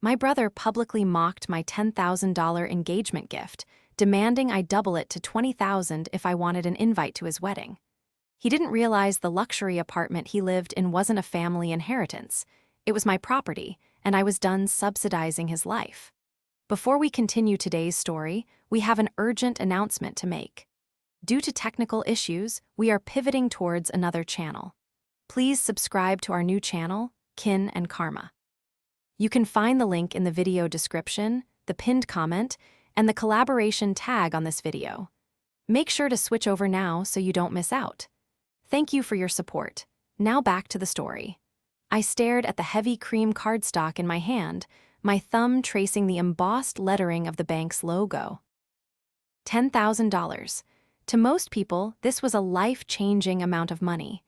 My brother publicly mocked my $10,000 engagement gift, demanding I double it to $20,000 if I wanted an invite to his wedding. He didn't realize the luxury apartment he lived in wasn't a family inheritance. It was my property, and I was done subsidizing his life. Before we continue today's story, we have an urgent announcement to make. Due to technical issues, we are pivoting towards another channel. Please subscribe to our new channel, Kin and Karma. You can find the link in the video description, the pinned comment, and the collaboration tag on this video. Make sure to switch over now so you don't miss out. Thank you for your support. Now back to the story. I stared at the heavy cream cardstock in my hand, my thumb tracing the embossed lettering of the bank's logo. $10,000. To most people, this was a life-changing amount of money.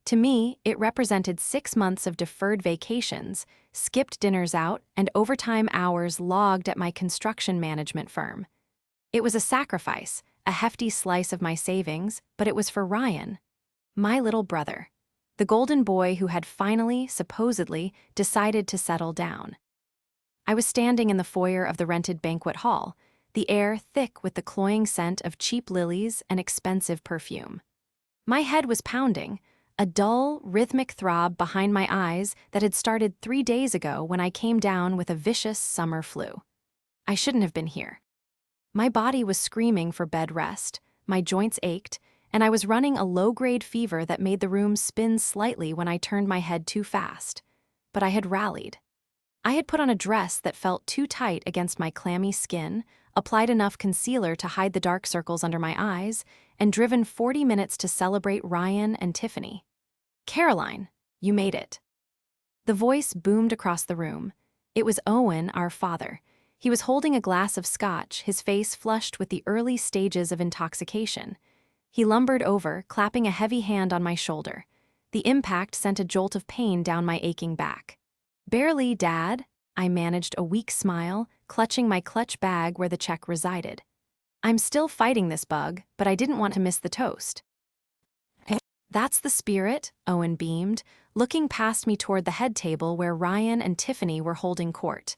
To me, it represented 6 months of deferred vacations, skipped dinners out, and overtime hours logged at my construction management firm. It was a sacrifice, a hefty slice of my savings, but it was for Ryan, my little brother, the golden boy who had finally, supposedly, decided to settle down. I was standing in the foyer of the rented banquet hall, the air thick with the cloying scent of cheap lilies and expensive perfume. My head was pounding, a dull, rhythmic throb behind my eyes that had started 3 days ago when I came down with a vicious summer flu. I shouldn't have been here. My body was screaming for bed rest, my joints ached, and I was running a low-grade fever that made the room spin slightly when I turned my head too fast. But I had rallied. I had put on a dress that felt too tight against my clammy skin, applied enough concealer to hide the dark circles under my eyes, and driven 40 minutes to celebrate Ryan and Tiffany. "Caroline, you made it." The voice boomed across the room. It was Owen, our father. He was holding a glass of scotch, his face flushed with the early stages of intoxication. He lumbered over, clapping a heavy hand on my shoulder. The impact sent a jolt of pain down my aching back. "Barely, Dad," I managed a weak smile, clutching my clutch bag where the check resided. "I'm still fighting this bug, but I didn't want to miss the toast." "That's the spirit," Owen beamed, looking past me toward the head table where Ryan and Tiffany were holding court.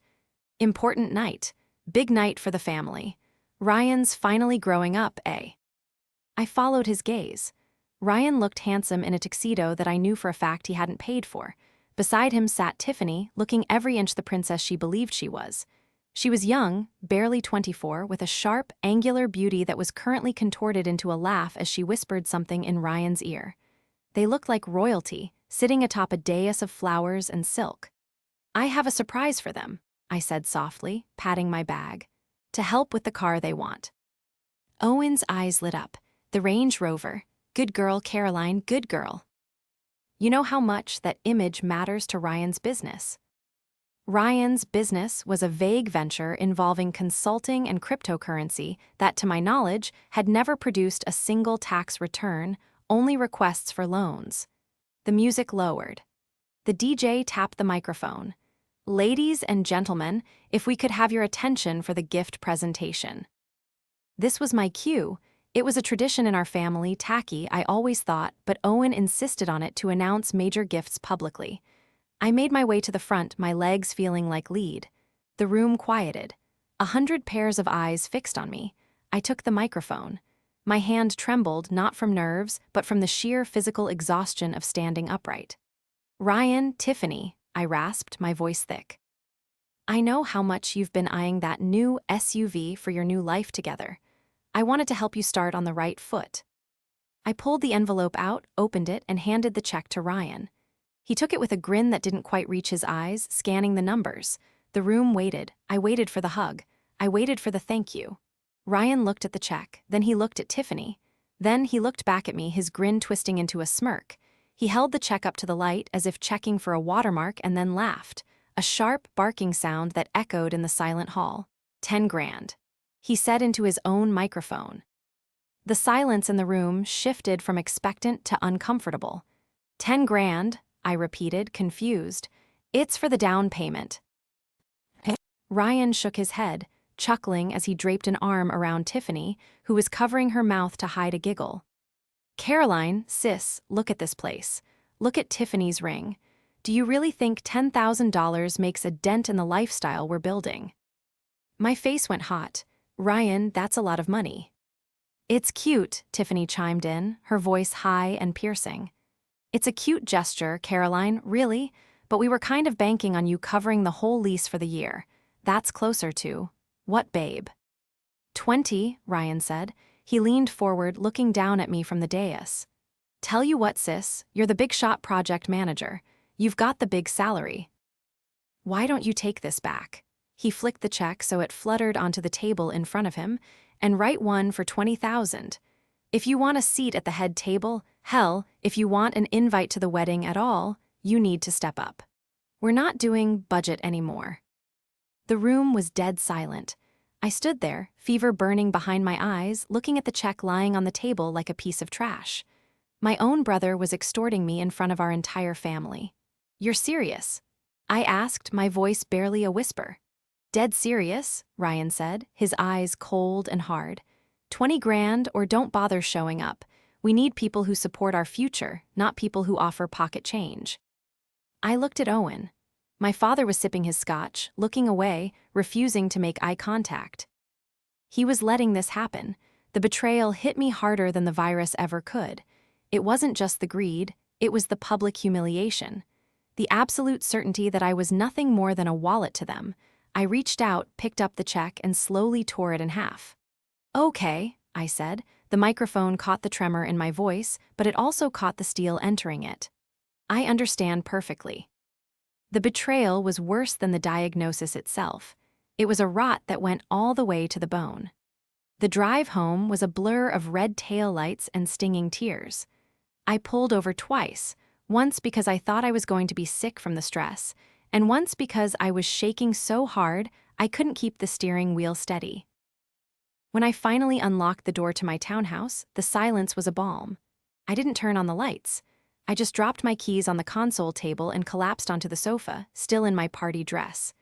"Important night. Big night for the family. Ryan's finally growing up, eh?" I followed his gaze. Ryan looked handsome in a tuxedo that I knew for a fact he hadn't paid for. Beside him sat Tiffany, looking every inch the princess she believed she was. She was young, barely 24, with a sharp, angular beauty that was currently contorted into a laugh as she whispered something in Ryan's ear. They looked like royalty, sitting atop a dais of flowers and silk. "I have a surprise for them," I said softly, patting my bag. "To help with the car they want." Owen's eyes lit up. "The Range Rover. Good girl, Caroline, good girl." You know how much that image matters to Ryan's business. Ryan's business was a vague venture involving consulting and cryptocurrency that, to my knowledge, had never produced a single tax return, only requests for loans. The music lowered. The DJ tapped the microphone. "Ladies and gentlemen, if we could have your attention for the gift presentation." This was my cue. It was a tradition in our family, tacky, I always thought, but Owen insisted on it to announce major gifts publicly. I made my way to the front, my legs feeling like lead. The room quieted. 100 pairs of eyes fixed on me. I took the microphone. My hand trembled, not from nerves, but from the sheer physical exhaustion of standing upright. "Ryan, Tiffany," I rasped, my voice thick. "I know how much you've been eyeing that new SUV for your new life together. I wanted to help you start on the right foot." I pulled the envelope out, opened it, and handed the check to Ryan. He took it with a grin that didn't quite reach his eyes, scanning the numbers. The room waited. I waited for the hug. I waited for the thank you. Ryan looked at the check, then he looked at Tiffany. Then he looked back at me, his grin twisting into a smirk. He held the check up to the light as if checking for a watermark and then laughed, a sharp, barking sound that echoed in the silent hall. 10 grand. He said into his own microphone. The silence in the room shifted from expectant to uncomfortable. 10 grand, I repeated, confused. "It's for the down payment." Ryan shook his head, chuckling as he draped an arm around Tiffany, who was covering her mouth to hide a giggle. "Caroline, sis, look at this place. Look at Tiffany's ring. Do you really think $10,000 makes a dent in the lifestyle we're building? My face went hot. Ryan, that's a lot of money. It's cute, Tiffany chimed in, her voice high and piercing. It's a cute gesture, Caroline, really, but we were kind of banking on you covering the whole lease for the year. That's closer to, what, babe? 20, Ryan said. He leaned forward, looking down at me from the dais. Tell you what, sis, you're the big shot project manager. You've got the big salary. Why don't you take this back? He flicked the check so it fluttered onto the table in front of him, and write one for 20,000. If you want a seat at the head table, hell, if you want an invite to the wedding at all, you need to step up. We're not doing budget anymore. The room was dead silent. I stood there, fever burning behind my eyes, looking at the check lying on the table like a piece of trash. My own brother was extorting me in front of our entire family. You're serious? I asked, my voice barely a whisper. Dead serious, Ryan said, his eyes cold and hard. 20 grand or don't bother showing up. We need people who support our future, not people who offer pocket change. I looked at Owen. My father was sipping his scotch, looking away, refusing to make eye contact. He was letting this happen. The betrayal hit me harder than the virus ever could. It wasn't just the greed, it was the public humiliation. The absolute certainty that I was nothing more than a wallet to them. I reached out, picked up the check, and slowly tore it in half. Okay, I said. The microphone caught the tremor in my voice, but it also caught the steel entering it. I understand perfectly. The betrayal was worse than the diagnosis itself. It was a rot that went all the way to the bone. The drive home was a blur of red taillights and stinging tears. I pulled over twice, once because I thought I was going to be sick from the stress, and once because I was shaking so hard I couldn't keep the steering wheel steady. When I finally unlocked the door to my townhouse, the silence was a balm. I didn't turn on the lights. I just dropped my keys on the console table and collapsed onto the sofa, still in my party dress.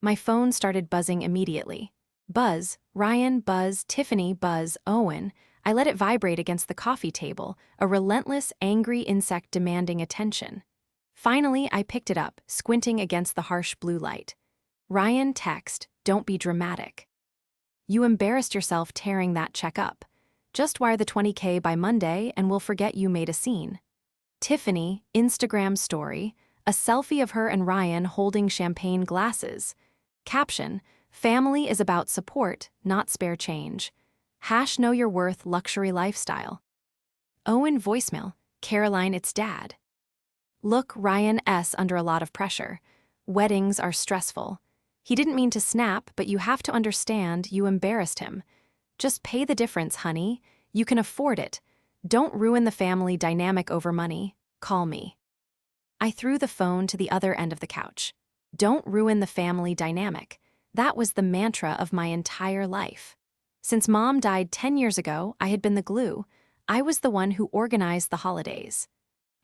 My phone started buzzing immediately. Buzz, Ryan, buzz, Tiffany, buzz, Owen. I let it vibrate against the coffee table, a relentless, angry insect demanding attention. Finally, I picked it up, squinting against the harsh blue light. Ryan, text, don't be dramatic. You embarrassed yourself tearing that check up. Just wire the $20K by Monday and we'll forget you made a scene. Tiffany, Instagram story, a selfie of her and Ryan holding champagne glasses. Caption, family is about support, not spare change. #know your worth luxury lifestyle. Owen voicemail, Caroline, it's Dad. Look, Ryan S. under a lot of pressure. Weddings are stressful. He didn't mean to snap, but you have to understand you embarrassed him. Just pay the difference, honey. You can afford it. Don't ruin the family dynamic over money. Call me. I threw the phone to the other end of the couch. Don't ruin the family dynamic. That was the mantra of my entire life. Since Mom died 10 years ago, I had been the glue. I was the one who organized the holidays.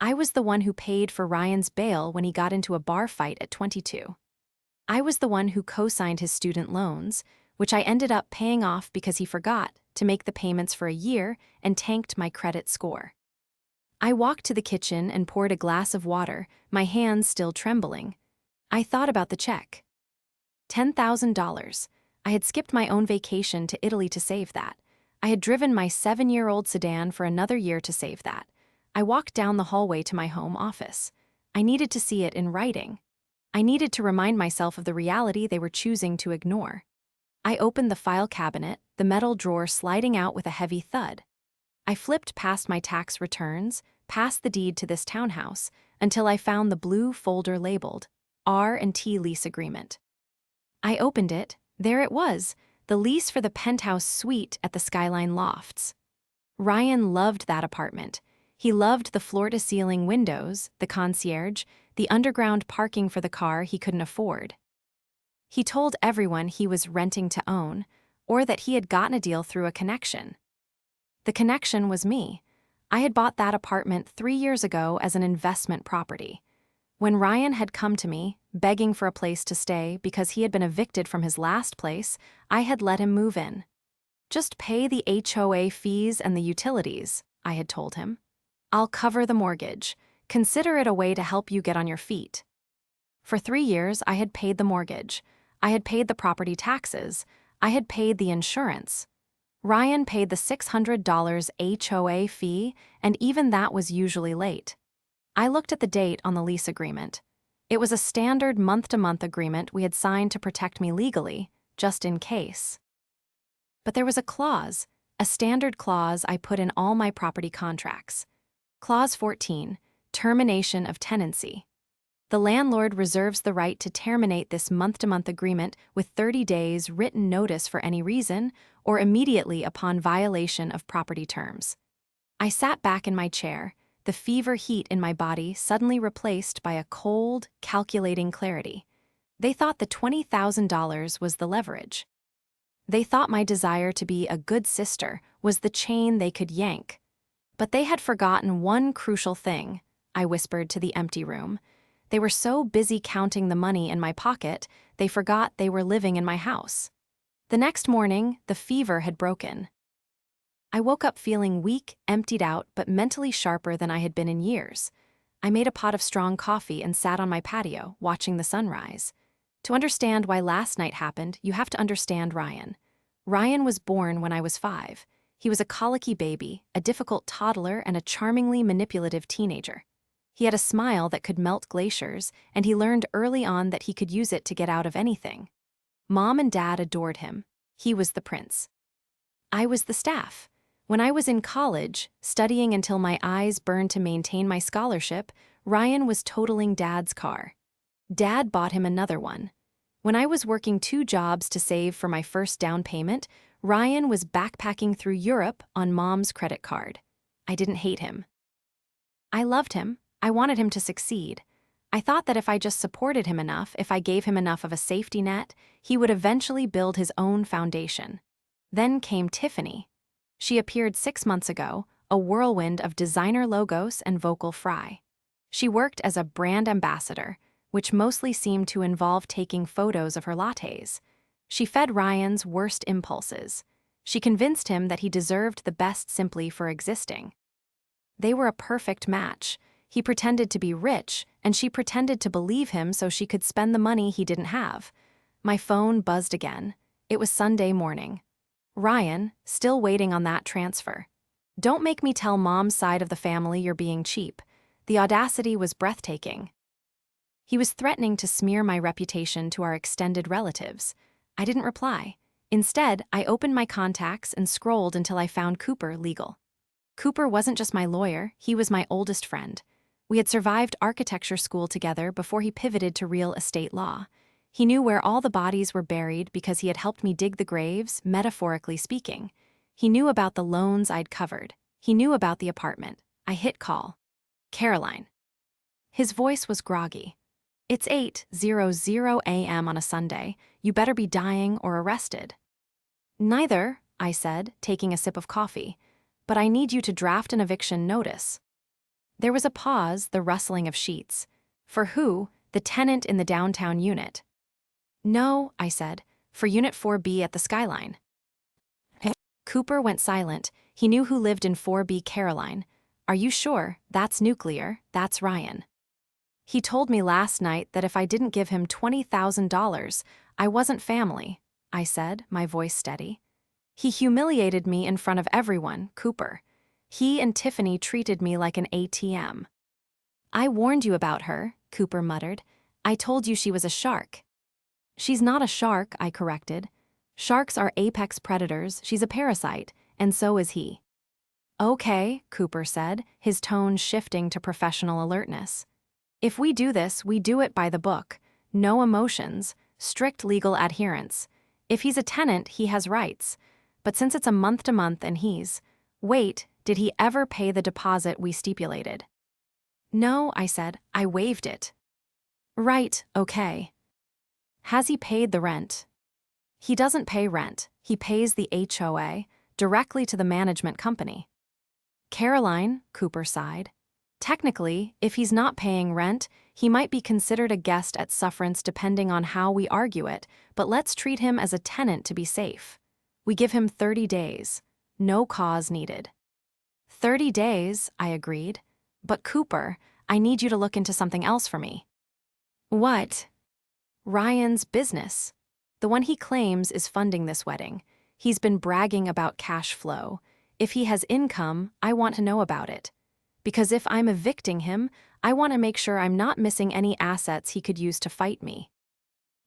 I was the one who paid for Ryan's bail when he got into a bar fight at 22. I was the one who co-signed his student loans, which I ended up paying off because he forgot to make the payments for a year and tanked my credit score. I walked to the kitchen and poured a glass of water, my hands still trembling. I thought about the check. $10,000. I had skipped my own vacation to Italy to save that. I had driven my 7-year-old sedan for another year to save that. I walked down the hallway to my home office. I needed to see it in writing. I needed to remind myself of the reality they were choosing to ignore. I opened the file cabinet, the metal drawer sliding out with a heavy thud. I flipped past my tax returns, past the deed to this townhouse, until I found the blue folder labeled R&T lease agreement. I opened it. There it was, the lease for the penthouse suite at the Skyline Lofts. Ryan loved that apartment. He loved the floor-to-ceiling windows, the concierge, the underground parking for the car he couldn't afford. He told everyone he was renting to own, or that he had gotten a deal through a connection. The connection was me. I had bought that apartment 3 years ago as an investment property. When Ryan had come to me, begging for a place to stay because he had been evicted from his last place, I had let him move in. Just pay the HOA fees and the utilities, I had told him. I'll cover the mortgage. Consider it a way to help you get on your feet. For 3 years, I had paid the mortgage. I had paid the property taxes. I had paid the insurance. Ryan paid the $600 HOA fee, and even that was usually late. I looked at the date on the lease agreement. It was a standard month-to-month agreement we had signed to protect me legally, just in case. But there was a clause, a standard clause I put in all my property contracts. Clause 14, termination of tenancy. The landlord reserves the right to terminate this month-to-month agreement with 30 days written notice for any reason or immediately upon violation of property terms. I sat back in my chair, the fever heat in my body suddenly replaced by a cold, calculating clarity. They thought the $20,000 was the leverage. They thought my desire to be a good sister was the chain they could yank. But they had forgotten one crucial thing, I whispered to the empty room. They were so busy counting the money in my pocket, they forgot they were living in my house. The next morning, the fever had broken. I woke up feeling weak, emptied out, but mentally sharper than I had been in years. I made a pot of strong coffee and sat on my patio, watching the sunrise. To understand why last night happened, you have to understand Ryan. Ryan was born when I was 5. He was a colicky baby, a difficult toddler, and a charmingly manipulative teenager. He had a smile that could melt glaciers, and he learned early on that he could use it to get out of anything. Mom and Dad adored him. He was the prince. I was the staff. When I was in college, studying until my eyes burned to maintain my scholarship, Ryan was totaling Dad's car. Dad bought him another one. When I was working 2 jobs to save for my first down payment, Ryan was backpacking through Europe on Mom's credit card. I didn't hate him. I loved him. I wanted him to succeed. I thought that if I just supported him enough, if I gave him enough of a safety net, he would eventually build his own foundation. Then came Tiffany. She appeared 6 months ago, a whirlwind of designer logos and vocal fry. She worked as a brand ambassador, which mostly seemed to involve taking photos of her lattes. She fed Ryan's worst impulses. She convinced him that he deserved the best simply for existing. They were a perfect match. He pretended to be rich, and she pretended to believe him so she could spend the money he didn't have. My phone buzzed again. It was Sunday morning. Ryan, still waiting on that transfer. Don't make me tell Mom's side of the family you're being cheap. The audacity was breathtaking. He was threatening to smear my reputation to our extended relatives. I didn't reply. Instead, I opened my contacts and scrolled until I found Cooper legal. Cooper wasn't just my lawyer, he was my oldest friend. We had survived architecture school together before he pivoted to real estate law. He knew where all the bodies were buried because he had helped me dig the graves, metaphorically speaking. He knew about the loans I'd covered. He knew about the apartment. I hit call. Caroline. His voice was groggy. It's 8:00 a.m. on a Sunday. You better be dying or arrested. Neither, I said, taking a sip of coffee. But I need you to draft an eviction notice. There was a pause, the rustling of sheets. For who? The tenant in the downtown unit. No, I said, for Unit 4B at the Skyline. Cooper went silent. He knew who lived in 4B Caroline. Are you sure? That's nuclear. That's Ryan. He told me last night that if I didn't give him $20,000, I wasn't family, I said, my voice steady. He humiliated me in front of everyone, Cooper. He and Tiffany treated me like an ATM. I warned you about her, Cooper muttered. I told you she was a shark. She's not a shark, I corrected. Sharks are apex predators, she's a parasite, and so is he. Okay, Cooper said, his tone shifting to professional alertness. If we do this, we do it by the book. No emotions, strict legal adherence. If he's a tenant, he has rights. But since it's a month-to-month and wait, did he ever pay the deposit we stipulated? No, I said, I waived it. Right, okay. Has he paid the rent? He doesn't pay rent, he pays the HOA, directly to the management company. Caroline, Cooper sighed. Technically, if he's not paying rent, he might be considered a guest at sufferance depending on how we argue it, but let's treat him as a tenant to be safe. We give him 30 days. No cause needed. 30 days, I agreed. But Cooper, I need you to look into something else for me. What? Ryan's business. The one he claims is funding this wedding. He's been bragging about cash flow. If he has income, I want to know about it. Because if I'm evicting him, I want to make sure I'm not missing any assets he could use to fight me.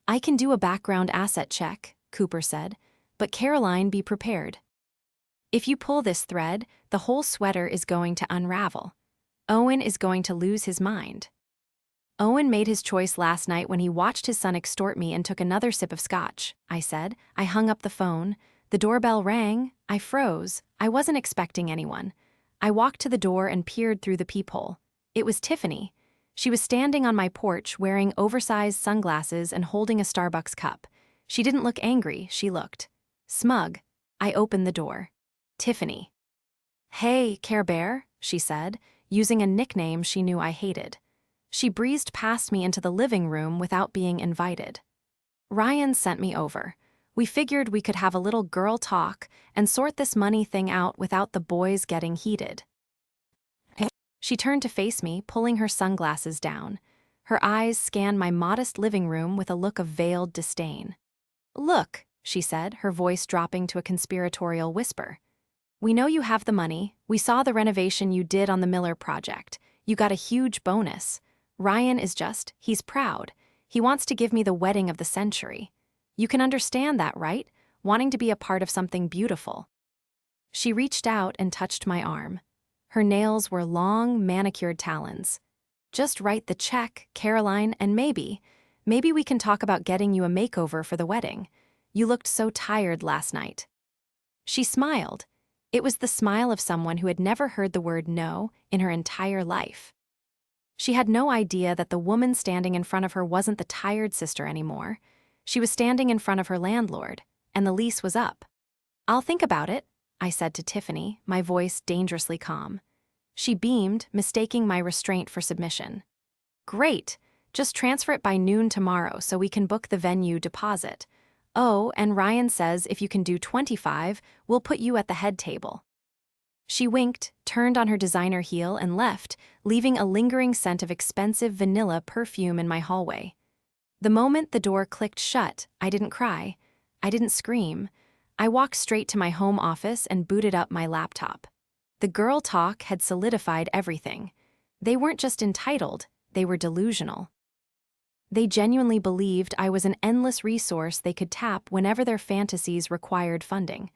I can do a background asset check, Cooper said, but Caroline, be prepared. If you pull this thread, the whole sweater is going to unravel. Owen is going to lose his mind. Owen made his choice last night when he watched his son extort me and took another sip of scotch, I said. I hung up the phone. The doorbell rang. I froze. I wasn't expecting anyone. I walked to the door and peered through the peephole. It was Tiffany. She was standing on my porch wearing oversized sunglasses and holding a Starbucks cup. She didn't look angry, she looked smug. I opened the door. Tiffany. Hey, Care Bear, she said, using a nickname she knew I hated. She breezed past me into the living room without being invited. Ryan sent me over. We figured we could have a little girl talk and sort this money thing out without the boys getting heated. She turned to face me, pulling her sunglasses down. Her eyes scanned my modest living room with a look of veiled disdain. Look, she said, her voice dropping to a conspiratorial whisper. We know you have the money. We saw the renovation you did on the Miller project. You got a huge bonus. Ryan is he's proud. He wants to give me the wedding of the century. You can understand that, right? Wanting to be a part of something beautiful. She reached out and touched my arm. Her nails were long, manicured talons. Just write the check, Caroline, and maybe we can talk about getting you a makeover for the wedding. You looked so tired last night. She smiled. It was the smile of someone who had never heard the word no in her entire life. She had no idea that the woman standing in front of her wasn't the tired sister anymore. She was standing in front of her landlord, and the lease was up. I'll think about it, I said to Tiffany, my voice dangerously calm. She beamed, mistaking my restraint for submission. Great, just transfer it by noon tomorrow so we can book the venue deposit. Oh, and Ryan says if you can do 25, we'll put you at the head table. She winked, turned on her designer heel and left, leaving a lingering scent of expensive vanilla perfume in my hallway. The moment the door clicked shut, I didn't cry. I didn't scream. I walked straight to my home office and booted up my laptop. The girl talk had solidified everything. They weren't just entitled, they were delusional. They genuinely believed I was an endless resource they could tap whenever their fantasies required funding.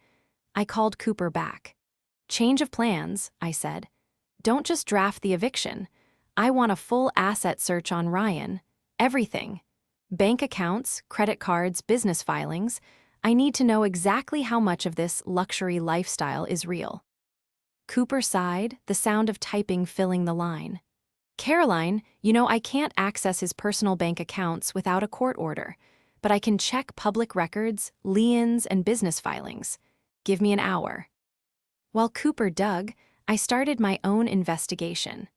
I called Cooper back. Change of plans, I said. Don't just draft the eviction. I want a full asset search on Ryan. Everything. Bank accounts, credit cards, business filings. I need to know exactly how much of this luxury lifestyle is real. Cooper sighed, the sound of typing filling the line. Caroline, I can't access his personal bank accounts without a court order, but I can check public records, liens, and business filings. Give me an hour. While Cooper dug, I started my own investigation.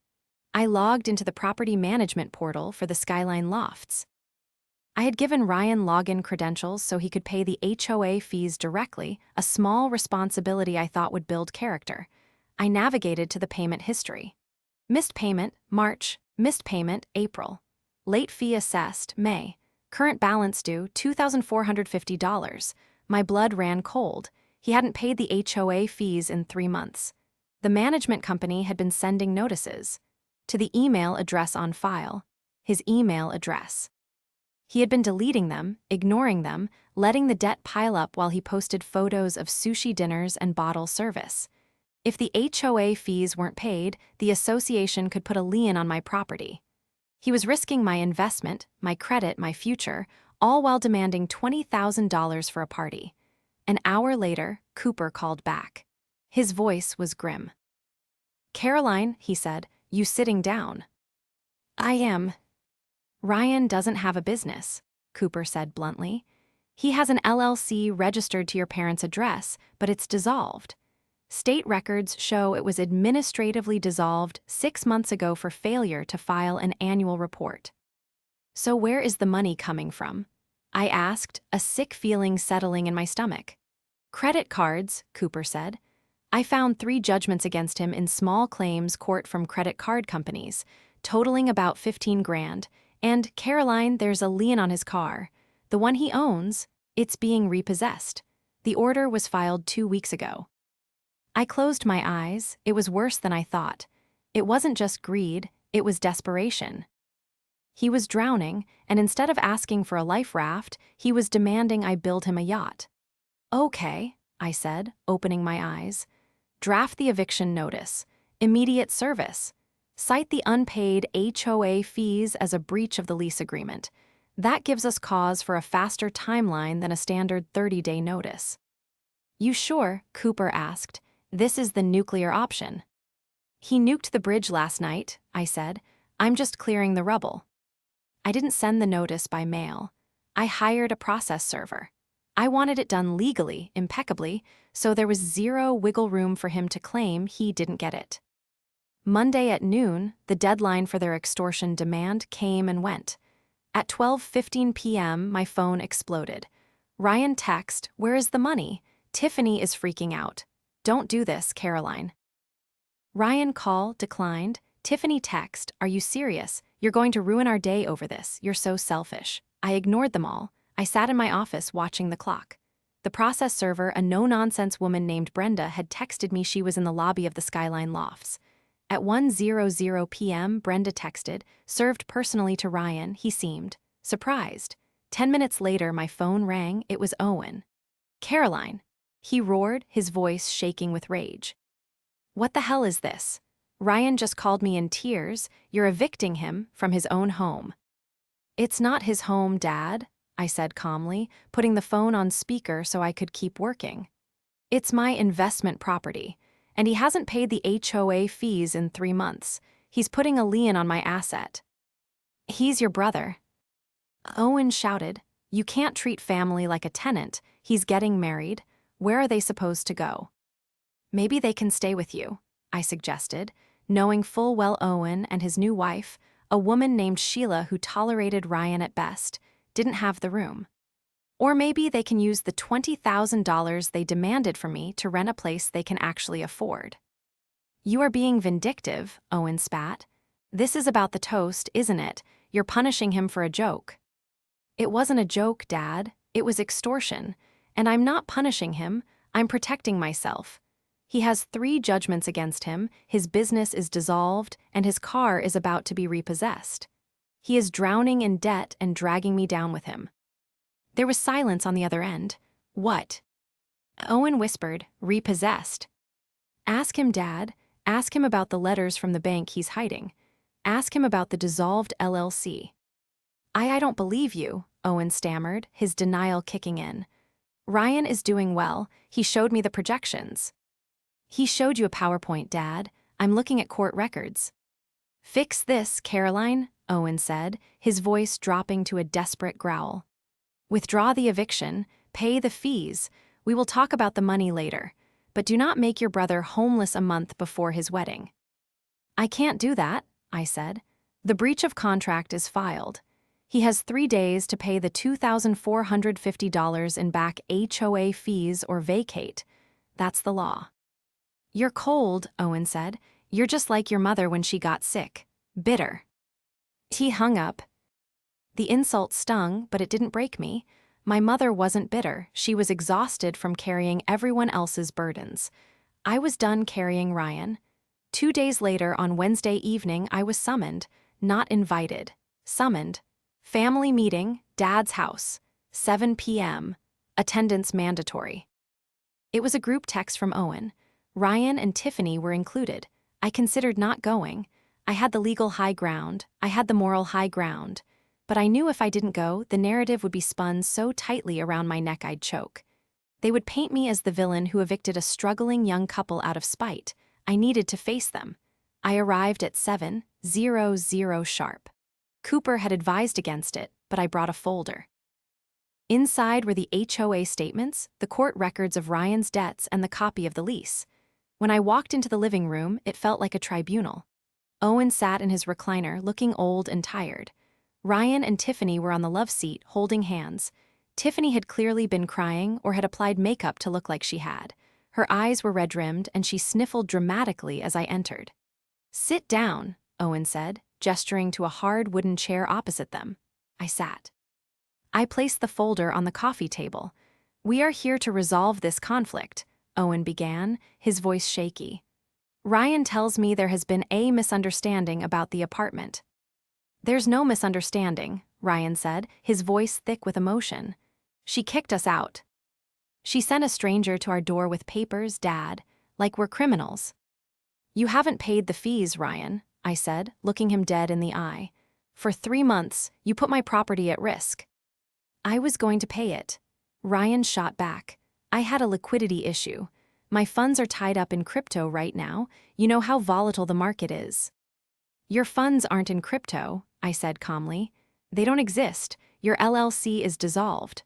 I logged into the property management portal for the Skyline Lofts. I had given Ryan login credentials so he could pay the HOA fees directly, a small responsibility I thought would build character. I navigated to the payment history. Missed payment, March. Missed payment, April. Late fee assessed, May. Current balance due, $2,450. My blood ran cold. He hadn't paid the HOA fees in 3 months. The management company had been sending notices to the email address on file, his email address. He had been deleting them, ignoring them, letting the debt pile up while he posted photos of sushi dinners and bottle service. If the HOA fees weren't paid, the association could put a lien on my property. He was risking my investment, my credit, my future, all while demanding $20,000 for a party. An hour later, Cooper called back. His voice was grim. Caroline, he said, you sitting down? I am. Ryan doesn't have a business, Cooper said bluntly. He has an LLC registered to your parents' address, but it's dissolved. State records show it was administratively dissolved 6 months ago for failure to file an annual report. So where is the money coming from? I asked, a sick feeling settling in my stomach. Credit cards, Cooper said. I found 3 judgments against him in small claims court from credit card companies, totaling about 15 grand. And, Caroline, there's a lien on his car. The one he owns, it's being repossessed. The order was filed 2 weeks ago. I closed my eyes. It was worse than I thought. It wasn't just greed, it was desperation. He was drowning, and instead of asking for a life raft, he was demanding I build him a yacht. Okay, I said, opening my eyes. Draft the eviction notice. Immediate service. Cite the unpaid HOA fees as a breach of the lease agreement. That gives us cause for a faster timeline than a standard 30-day notice. You sure? Cooper asked. This is the nuclear option. He nuked the bridge last night, I said. I'm just clearing the rubble. I didn't send the notice by mail. I hired a process server. I wanted it done legally, impeccably, so there was zero wiggle room for him to claim he didn't get it. Monday at noon, the deadline for their extortion demand came and went. At 12:15 p.m., my phone exploded. Ryan text, "Where is the money? Tiffany is freaking out. Don't do this, Caroline." Ryan call declined. Tiffany text, "Are you serious? You're going to ruin our day over this. You're so selfish." I ignored them all. I sat in my office watching the clock. The process server, a no-nonsense woman named Brenda, had texted me she was in the lobby of the Skyline Lofts. At 1:00 p.m., Brenda texted, served personally to Ryan. He seemed surprised. 10 minutes later, my phone rang. It was Owen. "Caroline," he roared, his voice shaking with rage. "What the hell is this? Ryan just called me in tears. You're evicting him from his own home." "It's not his home, Dad," I said calmly, putting the phone on speaker so I could keep working. "It's my investment property, and he hasn't paid the HOA fees in 3 months. He's putting a lien on my asset." "He's your brother." Owen shouted, "You can't treat family like a tenant. He's getting married. Where are they supposed to go?" "Maybe they can stay with you," I suggested, knowing full well Owen and his new wife, a woman named Sheila who tolerated Ryan at best, didn't have the room. "Or maybe they can use the $20,000 they demanded from me to rent a place they can actually afford." "You are being vindictive," Owen spat. "This is about the toast, isn't it? You're punishing him for a joke." "It wasn't a joke, Dad. It was extortion. And I'm not punishing him. I'm protecting myself. He has 3 judgments against him, his business is dissolved, and his car is about to be repossessed. He is drowning in debt and dragging me down with him." There was silence on the other end. "What?" Owen whispered, "Repossessed." "Ask him, Dad. Ask him about the letters from the bank he's hiding. Ask him about the dissolved LLC. I don't believe you," Owen stammered, his denial kicking in. "Ryan is doing well. He showed me the projections." "He showed you a PowerPoint, Dad. I'm looking at court records." "Fix this, Caroline," Owen said, his voice dropping to a desperate growl. "Withdraw the eviction, pay the fees. We will talk about the money later. But do not make your brother homeless a month before his wedding." "I can't do that," I said. "The breach of contract is filed. He has 3 days to pay the $2,450 in back HOA fees or vacate. That's the law." "You're cold," Owen said. "You're just like your mother when she got sick. Bitter." He hung up. The insult stung, but it didn't break me. My mother wasn't bitter. She was exhausted from carrying everyone else's burdens. I was done carrying Ryan. 2 days later, on Wednesday evening, I was summoned. Not invited. Summoned. Family meeting, Dad's house. 7 p.m. Attendance mandatory. It was a group text from Owen. Ryan and Tiffany were included. I considered not going. I had the legal high ground. I had the moral high ground. But I knew if I didn't go, the narrative would be spun so tightly around my neck I'd choke. They would paint me as the villain who evicted a struggling young couple out of spite. I needed to face them. I arrived at 7:00 sharp. Cooper had advised against it, but I brought a folder. Inside were the HOA statements, the court records of Ryan's debts, and the copy of the lease. When I walked into the living room, it felt like a tribunal. Owen sat in his recliner, looking old and tired. Ryan and Tiffany were on the love seat, holding hands. Tiffany had clearly been crying or had applied makeup to look like she had. Her eyes were red-rimmed, and she sniffled dramatically as I entered. "Sit down," Owen said, gesturing to a hard wooden chair opposite them. I sat. I placed the folder on the coffee table. "We are here to resolve this conflict," Owen began, his voice shaky. "Ryan tells me there has been a misunderstanding about the apartment." "There's no misunderstanding," Ryan said, his voice thick with emotion. "She kicked us out. She sent a stranger to our door with papers, Dad, like we're criminals." "You haven't paid the fees, Ryan," I said, looking him dead in the eye. "For 3 months, you put my property at risk." "I was going to pay it." Ryan shot back. "I had a liquidity issue. My funds are tied up in crypto right now. You know how volatile the market is." "Your funds aren't in crypto," I said calmly. "They don't exist. Your LLC is dissolved."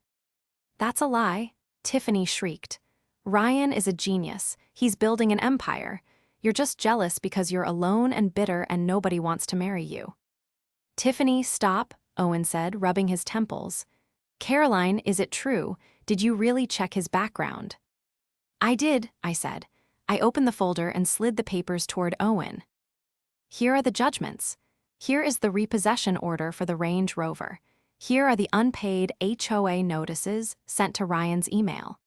"That's a lie," Tiffany shrieked. "Ryan is a genius. He's building an empire. You're just jealous because you're alone and bitter and nobody wants to marry you." "Tiffany, stop," Owen said, rubbing his temples. "Caroline, is it true? Did you really check his background?" "I did," I said. I opened the folder and slid the papers toward Owen. "Here are the judgments. Here is the repossession order for the Range Rover. Here are the unpaid HOA notices sent to Ryan's email."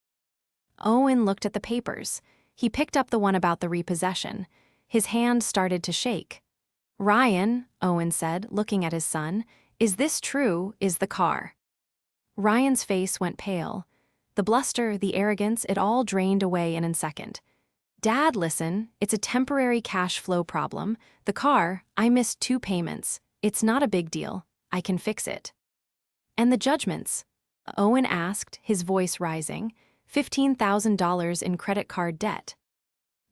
Owen looked at the papers. He picked up the one about the repossession. His hand started to shake. "Ryan," Owen said, looking at his son, "is this true? Is the car?" Ryan's face went pale. The bluster, the arrogance, it all drained away in a second. "Dad, listen, it's a temporary cash flow problem. The car, I missed 2 payments. It's not a big deal. I can fix it." "And the judgments?" Owen asked, his voice rising. $15,000 in credit card debt.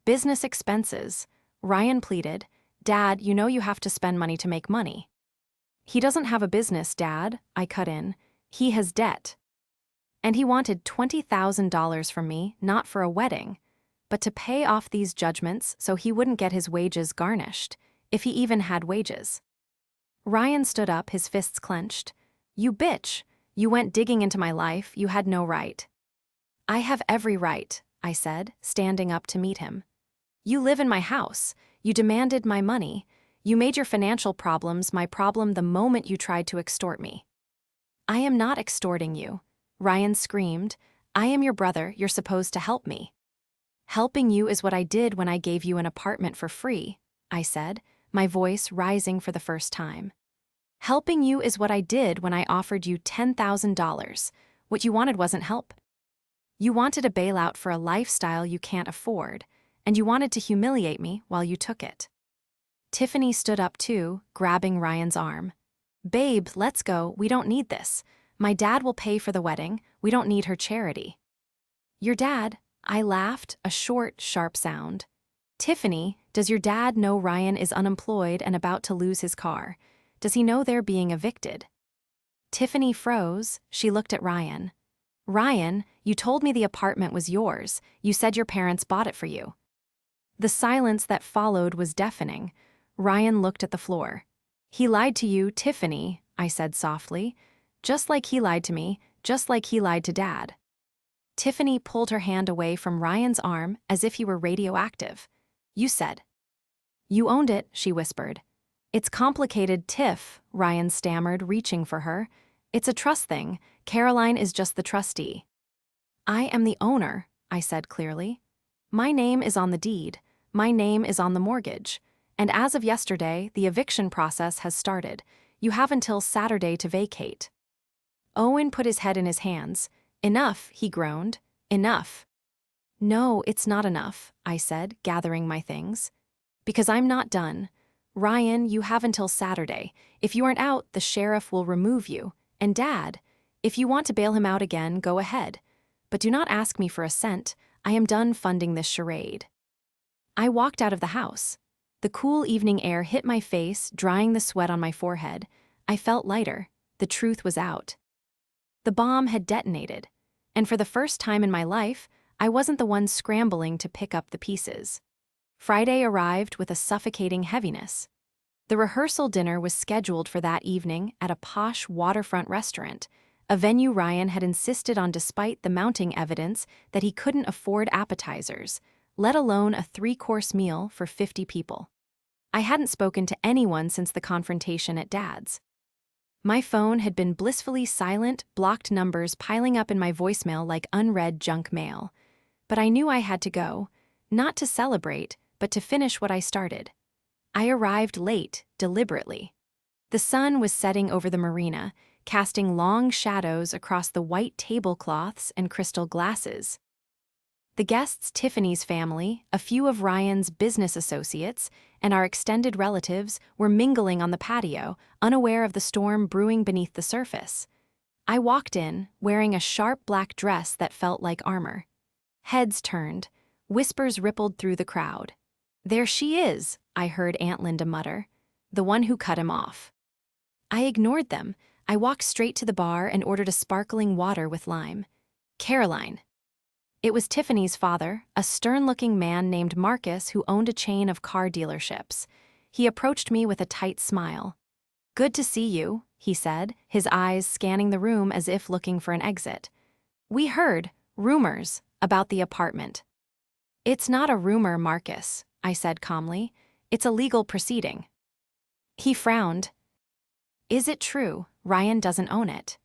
"Business expenses," Ryan pleaded. "Dad, you know you have to spend money to make money." "He doesn't have a business, Dad," I cut in. "He has debt." "And he wanted $20,000 from me, not for a wedding, but to pay off these judgments so he wouldn't get his wages garnished, if he even had wages." Ryan stood up, his fists clenched. "You bitch! You went digging into my life. You had no right." "I have every right," I said, standing up to meet him. "You live in my house. You demanded my money. You made your financial problems my problem the moment you tried to extort me." "I am not extorting you," Ryan screamed. "I am your brother. You're supposed to help me." "Helping you is what I did when I gave you an apartment for free," I said, my voice rising for the first time. "Helping you is what I did when I offered you $10,000. What you wanted wasn't help. You wanted a bailout for a lifestyle you can't afford, and you wanted to humiliate me while you took it." Tiffany stood up too, grabbing Ryan's arm. "Babe, let's go. We don't need this. My dad will pay for the wedding. We don't need her charity." "Your dad?" I laughed, a short, sharp sound. "Tiffany, does your dad know Ryan is unemployed and about to lose his car? Does he know they're being evicted?" Tiffany froze. She looked at Ryan. "Ryan, you told me the apartment was yours. You said your parents bought it for you." The silence that followed was deafening. Ryan looked at the floor. "He lied to you, Tiffany," I said softly. "Just like he lied to me, just like he lied to Dad." Tiffany pulled her hand away from Ryan's arm as if he were radioactive. "You said." "You owned it," she whispered. "It's complicated, Tiff," Ryan stammered, reaching for her. "It's a trust thing. Caroline is just the trustee." "I am the owner," I said clearly. "My name is on the deed. My name is on the mortgage. And as of yesterday, the eviction process has started. You have until Saturday to vacate." Owen put his head in his hands. "Enough," he groaned. "Enough." "No, it's not enough," I said, gathering my things. "Because I'm not done. Ryan, you have until Saturday. If you aren't out, the sheriff will remove you. And Dad, if you want to bail him out again, go ahead. But do not ask me for a cent. I am done funding this charade." I walked out of the house. The cool evening air hit my face, drying the sweat on my forehead. I felt lighter. The truth was out. The bomb had detonated. And for the first time in my life, I wasn't the one scrambling to pick up the pieces. Friday arrived with a suffocating heaviness. The rehearsal dinner was scheduled for that evening at a posh waterfront restaurant, a venue Ryan had insisted on despite the mounting evidence that he couldn't afford appetizers, let alone a 3-course meal for 50 people. I hadn't spoken to anyone since the confrontation at Dad's. My phone had been blissfully silent, blocked numbers piling up in my voicemail like unread junk mail. But I knew I had to go, not to celebrate, but to finish what I started. I arrived late, deliberately. The sun was setting over the marina, casting long shadows across the white tablecloths and crystal glasses. The guests, Tiffany's family, a few of Ryan's business associates, and our extended relatives were mingling on the patio, unaware of the storm brewing beneath the surface. I walked in, wearing a sharp black dress that felt like armor. Heads turned, whispers rippled through the crowd. "There she is," I heard Aunt Linda mutter, "the one who cut him off." I ignored them. I walked straight to the bar and ordered a sparkling water with lime. "Caroline." It was Tiffany's father, a stern-looking man named Marcus who owned a chain of car dealerships. He approached me with a tight smile. "Good to see you," he said, his eyes scanning the room as if looking for an exit. "We heard rumors about the apartment." "It's not a rumor, Marcus," I said calmly. "It's a legal proceeding." He frowned. "Is it true Ryan doesn't own it?"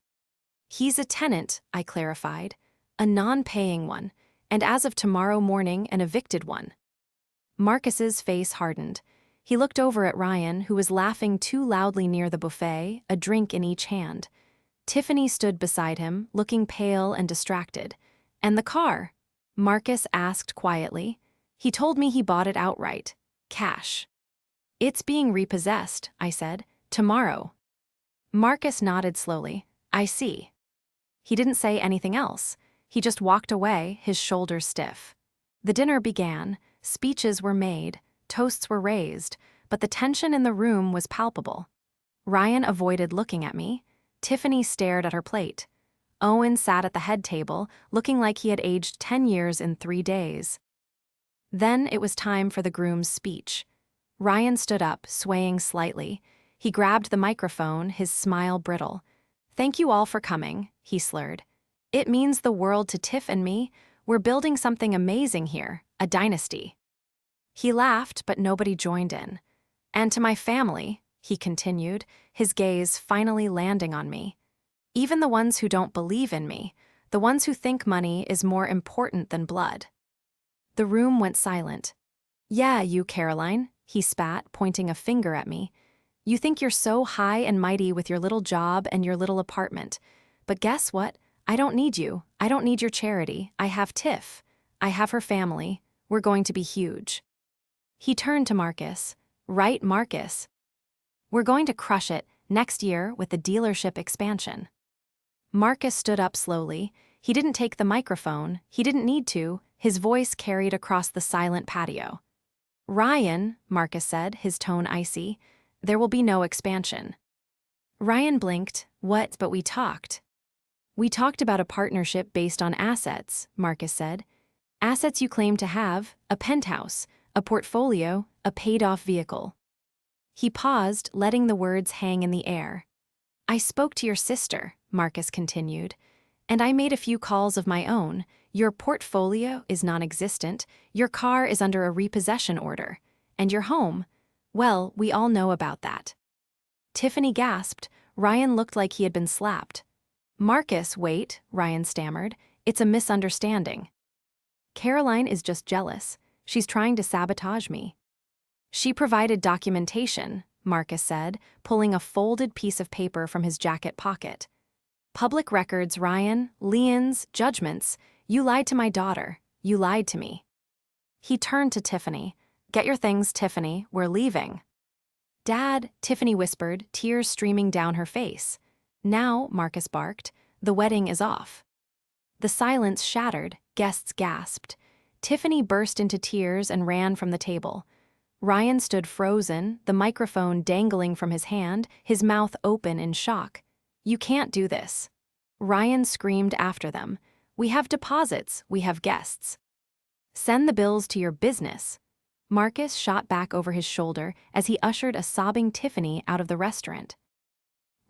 "He's a tenant," I clarified. "A non-paying one, and as of tomorrow morning, an evicted one." Marcus's face hardened. He looked over at Ryan, who was laughing too loudly near the buffet, a drink in each hand. Tiffany stood beside him, looking pale and distracted. "And the car?" Marcus asked quietly. "He told me he bought it outright. Cash." "It's being repossessed," I said. "Tomorrow." Marcus nodded slowly. "I see." He didn't say anything else. He just walked away, his shoulders stiff. The dinner began, speeches were made, toasts were raised, but the tension in the room was palpable. Ryan avoided looking at me. Tiffany stared at her plate. Owen sat at the head table, looking like he had aged 10 years in 3 days. Then it was time for the groom's speech. Ryan stood up, swaying slightly. He grabbed the microphone, his smile brittle. "Thank you all for coming," he slurred. "It means the world to Tiff and me. We're building something amazing here, a dynasty." He laughed, but nobody joined in. "And to my family," he continued, his gaze finally landing on me. "Even the ones who don't believe in me, the ones who think money is more important than blood." The room went silent. "Yeah, you, Caroline," he spat, pointing a finger at me. "You think you're so high and mighty with your little job and your little apartment. But guess what? I don't need you. I don't need your charity. I have Tiff. I have her family. We're going to be huge." He turned to Marcus. "Right, Marcus? We're going to crush it next year with the dealership expansion." Marcus stood up slowly. He didn't take the microphone. He didn't need to. His voice carried across the silent patio. "Ryan," Marcus said, his tone icy, "there will be no expansion." Ryan blinked. "What? But we talked." "We talked about a partnership based on assets," Marcus said. "Assets you claim to have, a penthouse, a portfolio, a paid-off vehicle." He paused, letting the words hang in the air. "I spoke to your sister," Marcus continued, "and I made a few calls of my own. Your portfolio is non-existent, your car is under a repossession order, and your home, well, we all know about that." Tiffany gasped. Ryan looked like he had been slapped. "Marcus, wait," Ryan stammered. "It's a misunderstanding. Caroline is just jealous. She's trying to sabotage me." "She provided documentation," Marcus said, pulling a folded piece of paper from his jacket pocket. "Public records, Ryan, liens, judgments. You lied to my daughter. You lied to me." He turned to Tiffany. "Get your things, Tiffany. We're leaving." "Dad," Tiffany whispered, tears streaming down her face. "Now," Marcus barked, "the wedding is off." The silence shattered, guests gasped. Tiffany burst into tears and ran from the table. Ryan stood frozen, the microphone dangling from his hand, his mouth open in shock. "You can't do this." Ryan screamed after them. "We have deposits, we have guests. Send the bills to your business." Marcus shot back over his shoulder as he ushered a sobbing Tiffany out of the restaurant.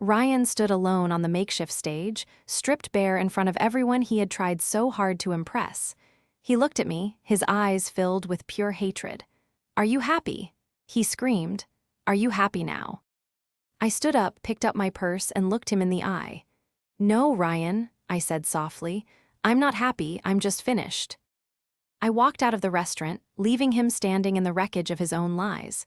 Ryan stood alone on the makeshift stage, stripped bare in front of everyone he had tried so hard to impress. He looked at me, his eyes filled with pure hatred. "Are you happy?" He screamed, "Are you happy now?" I stood up, picked up my purse, and looked him in the eye. "No, Ryan," I said softly. "I'm not happy, I'm just finished." I walked out of the restaurant, leaving him standing in the wreckage of his own lies.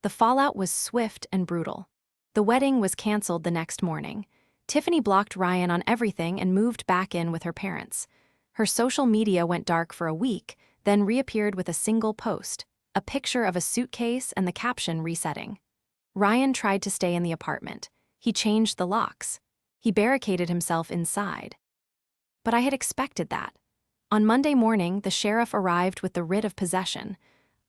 The fallout was swift and brutal. The wedding was canceled the next morning. Tiffany blocked Ryan on everything and moved back in with her parents. Her social media went dark for a week, then reappeared with a single post, a picture of a suitcase and the caption resetting. Ryan tried to stay in the apartment. He changed the locks. He barricaded himself inside. But I had expected that. On Monday morning, the sheriff arrived with the writ of possession.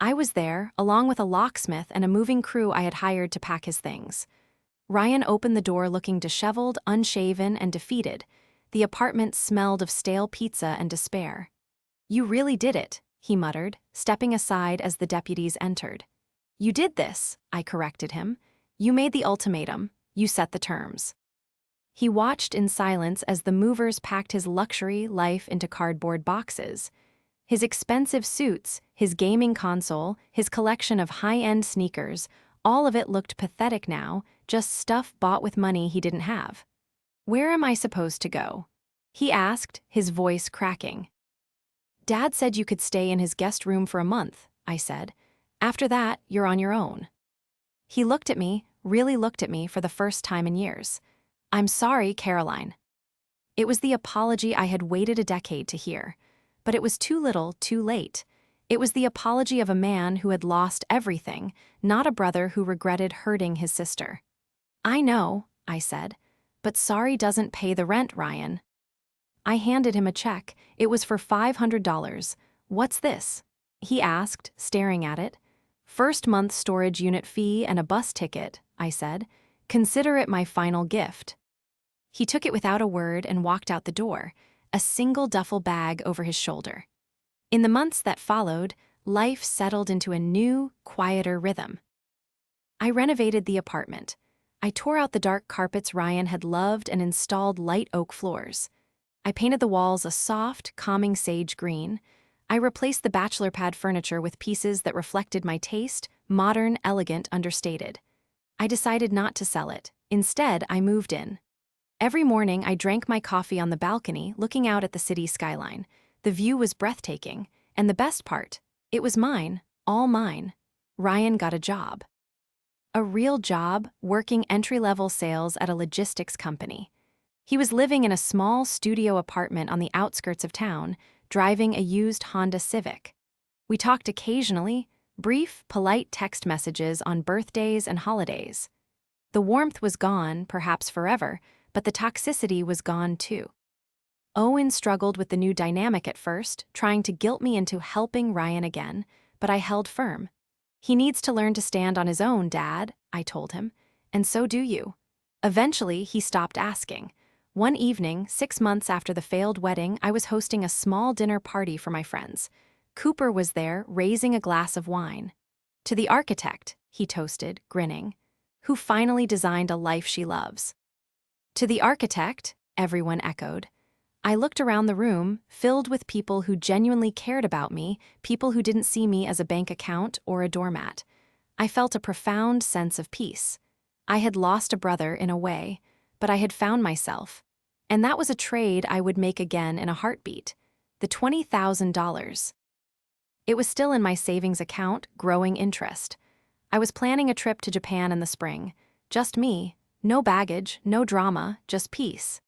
I was there, along with a locksmith and a moving crew I had hired to pack his things. Ryan opened the door looking disheveled, unshaven, and defeated. The apartment smelled of stale pizza and despair. "You really did it," he muttered, stepping aside as the deputies entered. "You did this," I corrected him. "You made the ultimatum. You set the terms." He watched in silence as the movers packed his luxury life into cardboard boxes. His expensive suits, his gaming console, his collection of high-end sneakers, all of it looked pathetic now, just stuff bought with money he didn't have. "Where am I supposed to go?" he asked, his voice cracking. "Dad said you could stay in his guest room for a month," I said. "After that, you're on your own." He looked at me, really looked at me for the first time in years. "I'm sorry, Caroline." It was the apology I had waited a decade to hear. But it was too little, too late. It was the apology of a man who had lost everything, not a brother who regretted hurting his sister. "I know," I said, "but sorry doesn't pay the rent, Ryan." I handed him a check. It was for $500. "What's this?" he asked, staring at it. "First month storage unit fee and a bus ticket," I said. "Consider it my final gift." He took it without a word and walked out the door, a single duffel bag over his shoulder. In the months that followed, life settled into a new, quieter rhythm. I renovated the apartment. I tore out the dark carpets Ryan had loved and installed light oak floors. I painted the walls a soft, calming sage green. I replaced the bachelor pad furniture with pieces that reflected my taste, modern, elegant, understated. I decided not to sell it. Instead, I moved in. Every morning, I drank my coffee on the balcony, looking out at the city skyline. The view was breathtaking, and the best part, it was mine, all mine. Ryan got a job. A real job, working entry-level sales at a logistics company. He was living in a small studio apartment on the outskirts of town, driving a used Honda Civic. We talked occasionally, brief, polite text messages on birthdays and holidays. The warmth was gone, perhaps forever, but the toxicity was gone too. Owen struggled with the new dynamic at first, trying to guilt me into helping Ryan again, but I held firm. "He needs to learn to stand on his own, Dad," I told him, "and so do you." Eventually, he stopped asking. One evening, 6 months after the failed wedding, I was hosting a small dinner party for my friends. Cooper was there, raising a glass of wine. "To the architect," he toasted, grinning, "who finally designed a life she loves." "To the architect," everyone echoed. I looked around the room, filled with people who genuinely cared about me, people who didn't see me as a bank account or a doormat. I felt a profound sense of peace. I had lost a brother in a way, but I had found myself. And that was a trade I would make again in a heartbeat. The $20,000. It was still in my savings account, growing interest. I was planning a trip to Japan in the spring. Just me. No baggage, no drama, just peace.